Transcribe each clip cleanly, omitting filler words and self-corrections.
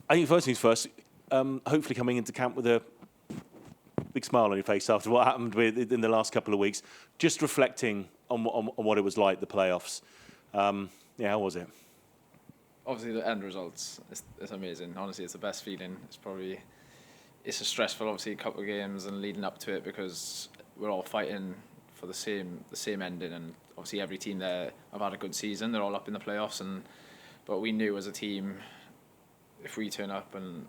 I think first things first, hopefully coming into camp with a big smile on your face after what happened in the last couple of weeks, just reflecting on what it was like, the playoffs. How was it? Obviously, the end results is amazing. Honestly, it's the best feeling. It's a stressful, obviously, couple of games and leading up to it because we're all fighting for the same ending, and obviously every team there have had a good season. They're all up in the playoffs, but we knew as a team, if we turn up and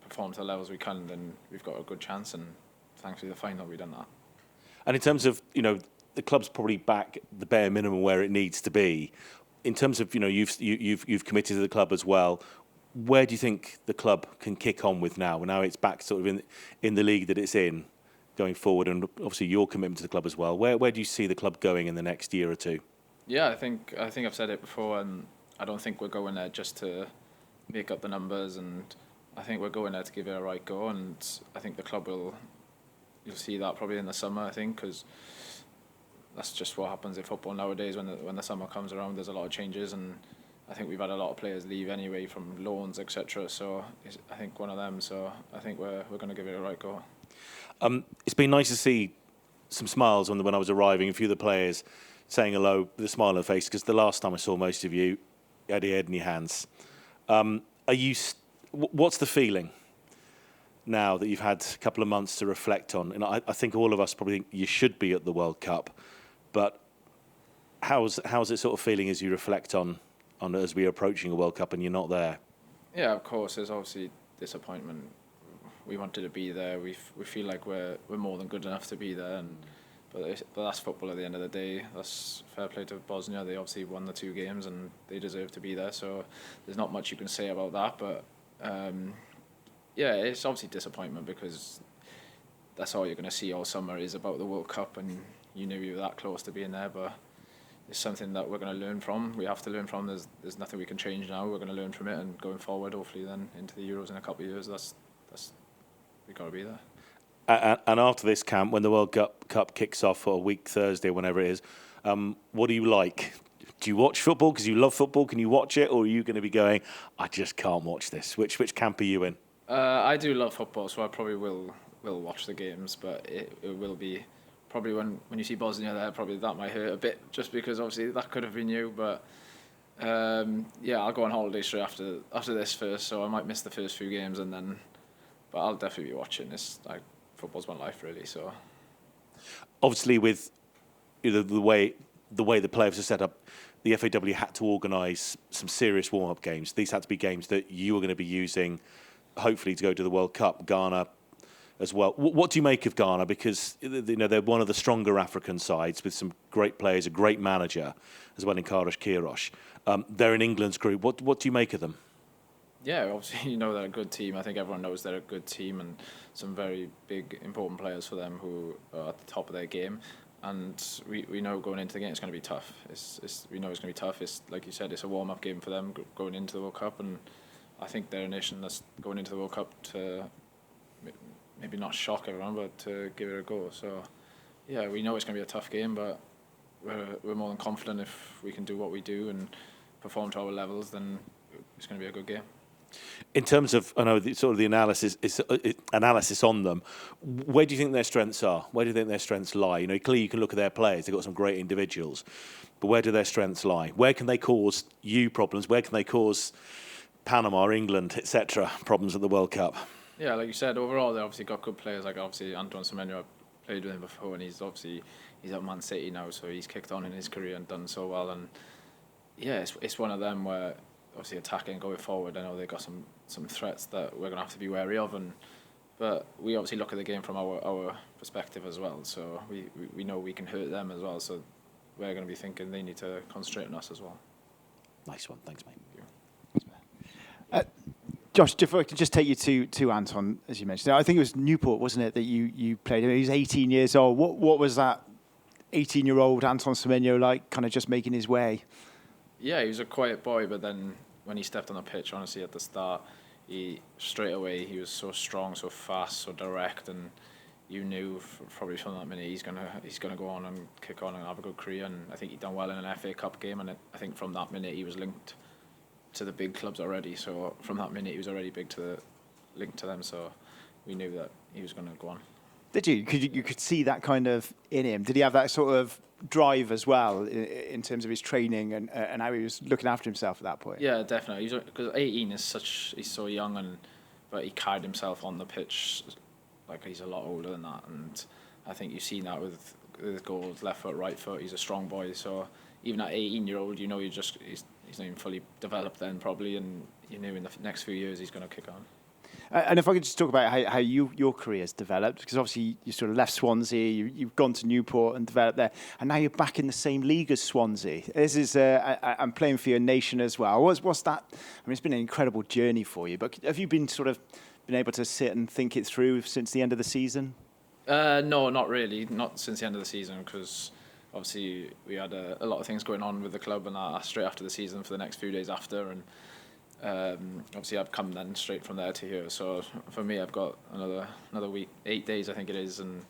perform to the levels we can, then we've got a good chance. And thankfully, the final we've done that. And in terms of the club's probably back the bare minimum where it needs to be. In terms of you've committed to the club as well. Where do you think the club can kick on with now? Now it's back sort of in the league that it's in, going forward, and obviously your commitment to the club as well. Where do you see the club going in the next year or two? Yeah, I think I've said it before, and I don't think we're going there just to make up the numbers, and I think we're going there to give it a right go, and I think the club you'll see that probably in the summer, I think, because that's just what happens in football nowadays. When the summer comes around, there's a lot of changes, and I think we've had a lot of players leave anyway from loans, etc. So I think one of them. So I think we're going to give it a right go. It's been nice to see some smiles when I was arriving. A few of the players saying hello with a smile on their face, because the last time I saw most of you, you had your head in your hands. What's the feeling now that you've had a couple of months to reflect on? And I think all of us probably think you should be at the World Cup, but how's it sort of feeling as you reflect on as we're approaching a World Cup and you're not there? Yeah, of course. There's obviously disappointment. We wanted to be there. We feel like we're more than good enough to be there, but that's football at the end of the day. That's fair play to Bosnia. They obviously won the 2 games and they deserve to be there. So there's not much you can say about that. But it's obviously disappointment because that's all you're going to see all summer is about the World Cup, and you knew you were that close to being there. But it's something that we're going to learn from. We have to learn from. There's nothing we can change now. We're going to learn from it, and going forward, hopefully, then into the Euros in a couple of years, that's we've got to be there. And after this camp, when the World Cup kicks off for a week Thursday, whenever it is, what do you like? Do you watch football because you love football? Can you watch it, or are you going to be going, I just can't watch this? Which camp are you in? I do love football, so I probably will watch the games, but it will be probably when you see Bosnia there, probably that might hurt a bit, just because obviously that could have been you. But I'll go on holiday straight after this first, so I might miss the first few games, but I'll definitely be watching. It's like football's my life, really. So obviously, with the way the playoffs are set up, the FAW had to organise some serious warm-up games. These had to be games that you were going to be using, hopefully, to go to the World Cup. Ghana as well. What do you make of Ghana? Because they're one of the stronger African sides with some great players, a great manager as well in Karash Kirosh. They're in England's group. What do you make of them? Yeah, obviously they're a good team. I think everyone knows they're a good team, and some very big, important players for them who are at the top of their game. And we know going into the game it's going to be tough. We know it's going to be tough. It's like you said, it's a warm-up game for them going into the World Cup, and I think they're a nation that's going into the World Cup to maybe not shock everyone, but to give it a go. So yeah, we know it's going to be a tough game, but we're more than confident if we can do what we do and perform to our levels, then it's going to be a good game. In terms of, I know sort of the analysis on them, where do you think their strengths are? Where do you think their strengths lie? Clearly you can look at their players; they've got some great individuals, but where do their strengths lie? Where can they cause you problems? Where can they cause Panama, England, etc. problems at the World Cup? Yeah, like you said, overall they obviously got good players. Like obviously Antoine Semenyo, I played with him before, and he's at Man City now, so he's kicked on in his career and done so well. And yeah, it's one of them where obviously attacking going forward, I know they've got some threats that we're going to have to be wary of, but we obviously look at the game from our perspective as well, so we know we can hurt them as well, so we're going to be thinking they need to concentrate on us as well. Nice one, thanks mate. Josh, if I could just take you to Anton, as you mentioned, I think it was Newport, wasn't it, that you played? He was 18 years old. What was that 18-year-old Antoine Semenyo like, kind of just making his way? Yeah, he was a quiet boy, but then when he stepped on the pitch, honestly, at the start, straight away he was so strong, so fast, so direct, and you knew probably from that minute he's gonna go on and kick on and have a good career. And I think he done well in an FA Cup game, and I think from that minute he was linked to the big clubs already. So from that minute, he was already linked to them. So we knew that he was going to go on. Did you? You could see that kind of in him. Did he have that sort of drive as well in terms of his training and how he was looking after himself at that point? Yeah, definitely. Because 18 he's so young, but he carried himself on the pitch like he's a lot older than that. And I think you've seen that with goals, left foot, right foot. He's a strong boy. So even at 18-year-old, you know, he's not even fully developed then probably, and you know in the next few years he's going to kick on. And if I could just talk about how your career's developed, because obviously you sort of left Swansea, you've gone to Newport and developed there, and now you're back in the same league as Swansea. This is I'm playing for your nation as well. What's that? I mean, it's been an incredible journey for you. But have you been able to sit and think it through since the end of the season? No, not really. Not since the end of the season, because obviously we had a lot of things going on with the club and straight after the season for the next few days after, and obviously I've come then straight from there to here. So for me, I've got another week, 8 days I think it is, and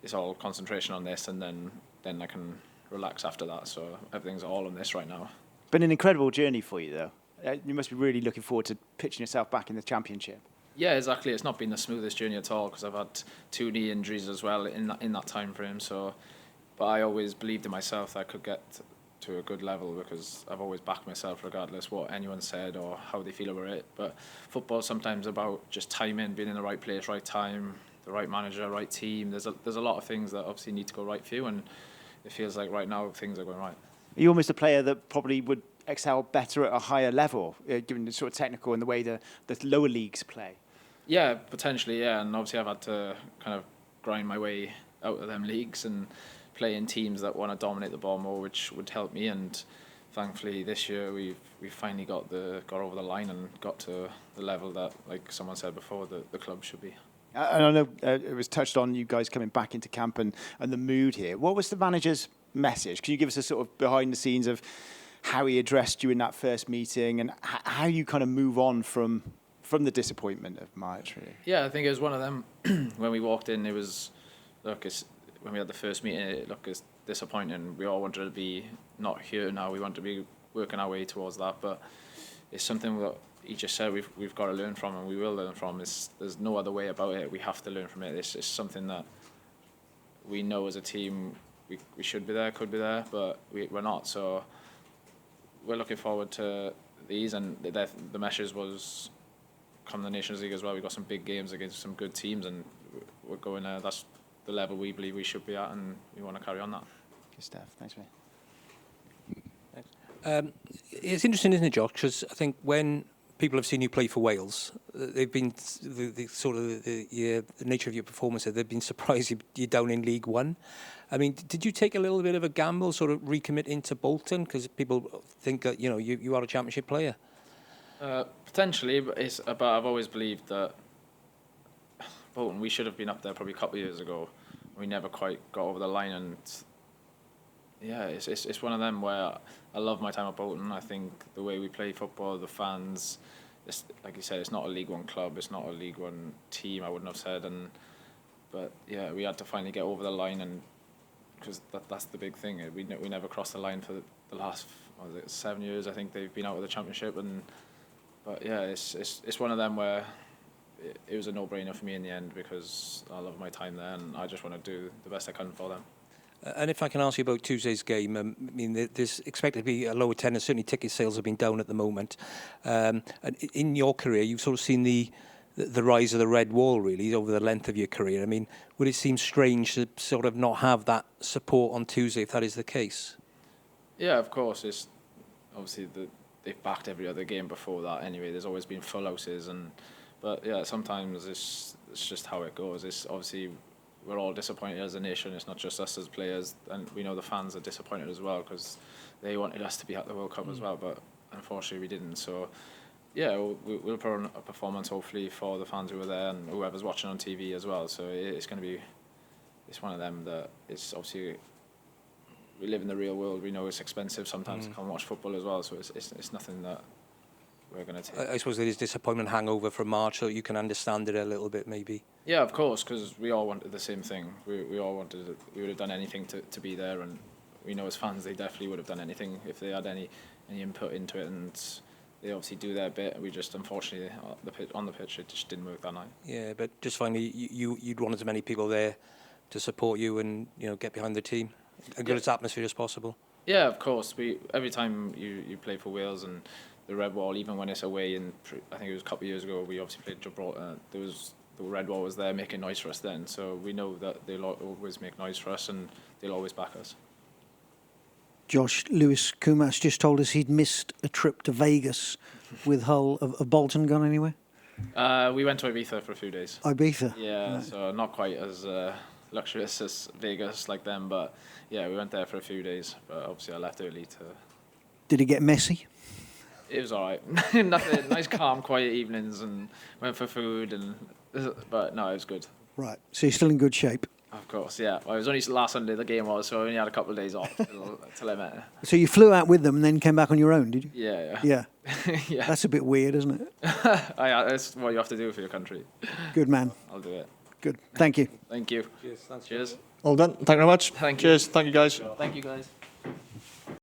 it's all concentration on this, and then I can relax after that. So everything's all on this right now. Been an incredible journey for you though. You must be really looking forward to pitching yourself back in the Championship. Yeah, exactly. It's not been the smoothest journey at all because I've had 2 knee injuries as well in that time frame. So, but I always believed in myself that I could get to a good level because I've always backed myself regardless what anyone said or how they feel about it. But football's sometimes about just timing, being in the right place, right time, the right manager, right team. There's a lot of things that obviously need to go right for you, and it feels like right now things are going right. Are you almost a player that probably would excel better at a higher level, given the sort of technical and the way the lower leagues play? Yeah, potentially, yeah. And obviously I've had to kind of grind my way out of them leagues and play in teams that want to dominate the ball more, which would help me. And thankfully this year we've finally got over the line and got to the level that, like someone said before, the club should be. And I know it was touched on you guys coming back into camp and the mood here. What was the manager's message? Can you give us a sort of behind the scenes of how he addressed you in that first meeting and how you kind of move on from the disappointment of March, really? Yeah, I think it was one of them. When we walked in, it was, when we had the first meeting, it's disappointing. We all wanted to be not here now. We want to be working our way towards that. But it's something that he just said we've got to learn from, and we will learn from. There's no other way about it. We have to learn from it. It's something that we know as a team we should be there, could be there, but we're not. So we're looking forward to these, and the message was, come the Nations League as well, we've got some big games against some good teams, and we're going there. That's the level we believe we should be at, and we want to carry on that. Good stuff. Thanks, mate. Thanks. It's interesting, isn't it, Josh? Because I think when people have seen you play for Wales, they've been the nature of your performance. They've been surprised you're down in League One. I mean, did you take a little bit of a gamble, sort of recommit into Bolton, because people think that you are a Championship player? Potentially, but I've always believed that Bolton, we should have been up there probably a couple of years ago. We never quite got over the line, and yeah, it's one of them where I love my time at Bolton. I think the way we play football, the fans, like you said, it's not a League One club, it's not a League One team, I wouldn't have said. But yeah, we had to finally get over the line, and because that's the big thing. We never crossed the line for the last 7 years. I think they've been out of the Championship, but yeah, it's one of them where it was a no-brainer for me in the end because I love my time there and I just want to do the best I can for them. And if I can ask you about Tuesday's game, I mean, there's expected to be a low attendance. Certainly, ticket sales have been down at the moment. And in your career, you've sort of seen the rise of the red wall, really, over the length of your career. I mean, would it seem strange to sort of not have that support on Tuesday if that is the case? Yeah, of course. It's obviously they've backed every other game before that. Anyway, there's always been full houses, but yeah, sometimes it's just how it goes. It's obviously we're all disappointed as a nation. It's not just us as players, and we know the fans are disappointed as well because they wanted us to be at the World Cup as well, but unfortunately we didn't. So yeah, we'll put on a performance hopefully for the fans who were there and whoever's watching on TV as well. So it's one of them that it's obviously we live in the real world. We know it's expensive sometimes to come and watch football as well. So it's nothing that we're going to take. I suppose there is disappointment hangover from March, so you can understand it a little bit maybe. Yeah, of course, because we all wanted the same thing. We all wanted it. We would have done anything to be there, and we know as fans they definitely would have done anything if they had any input into it, and they obviously do their bit. We just, unfortunately, on the pitch, it just didn't work that night. Yeah, but just finally, you'd want as many people there to support you and get behind the team, a good atmosphere as possible. Yeah, of course. Every time you play for Wales and the Red Wall, even when it's away, and I think it was a couple of years ago, we obviously played Gibraltar. The Red Wall was there making noise for us then, so we know that they'll always make noise for us and they'll always back us. Josh, Lewis Kumas just told us he'd missed a trip to Vegas with Hull. Have Bolton gone anywhere? We went to Ibiza for a few days. Ibiza? Yeah, Right. So not quite as luxurious as Vegas like them, but yeah, we went there for a few days. But obviously I left early to... Did it get messy? It was all right. Nothing, nice, calm, quiet evenings, and went for food, but no, it was good. Right. So you're still in good shape. Of course, yeah. Well, it was only last Sunday the game was, so I only had a couple of days off till I met her. So you flew out with them and then came back on your own, did you? Yeah. Yeah. Yeah. That's a bit weird, isn't it? That's what you have to do for your country. Good man. I'll do it. Good. Thank you. Thank you. Cheers. Thanks. Cheers. All done. Thank you very much. Thank you. Cheers. Thank you, guys. Thank you, guys.